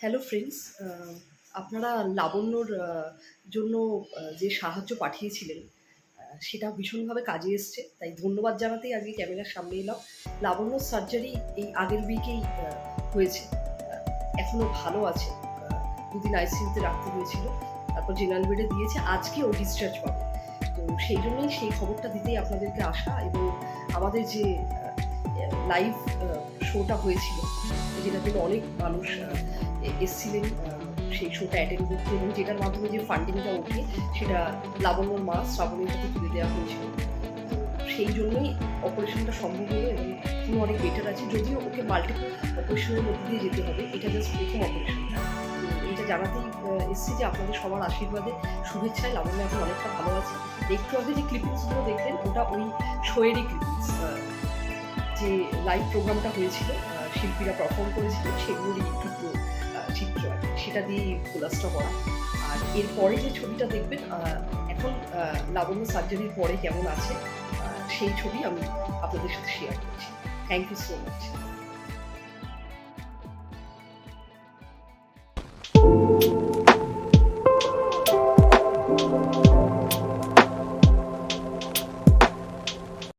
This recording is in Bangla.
হ্যালো ফ্রেন্ডস, আপনারা লাবণ্যর জন্য যে সাহায্য পাঠিয়েছিলেন সেটা ভীষণভাবে কাজে এসছে, তাই ধন্যবাদ জানাতেই আজকে ক্যামেরার সামনে এলাম। লাবণ্যর সার্জারি এই আগের উইকেই হয়েছে, এখনও ভালো আছে। দুদিন আইসিইউতে রাখতে হয়েছিল, তারপর জেনারেল বেডে দিয়েছে, আজকে ও ডিসচার্জ পাবে। তো সেই জন্যই সেই খবরটা দিতেই আপনাদেরকে আসা, এবং আমাদের যে লাইভ শোটা হয়েছিল যেটাতে অনেক মানুষ এসছিলেন সেই শোটা অ্যাটেন্ড করতে, এবং যেটার মাধ্যমে যে ফান্ডিংটা ওঠে সেটা লাবণ্যর মা শ্রাবণীর হাতে তুলে দেওয়া হয়েছিল। সেই জন্যই অপারেশনটা সম্ভব হলো, এবং তিনি অনেক বেটার আছে। যদিও ওকে মাল্টিপল অপারেশনের মধ্যে দিয়ে যেতে হবে, এটা জাস্ট প্রথম অপারেশনটা। এটা জানাতেই এসছি যে আপনাদের সবার আশীর্বাদে শুভেচ্ছায় লাবণ্য এখন অনেকটা ভালো আছে। একটু আগে যে ক্লিপিংসগুলো দেখলেন ওটা ওই শোয়েরই ক্লিপিংস, যে লাইভ প্রোগ্রামটা হয়েছিল, শিল্পীরা পারফর্ম করেছিল সেগুলোরই একটু চিত্র আর সেটা দিয়েই কোলাসটা করা। আর এরপরে যে ছবিটা দেখবেন, এখন লাবণ্য সার্জারির পরে কেমন আছে সেই ছবি আমি আপনাদের সাথে শেয়ার করছি। Thank you so much.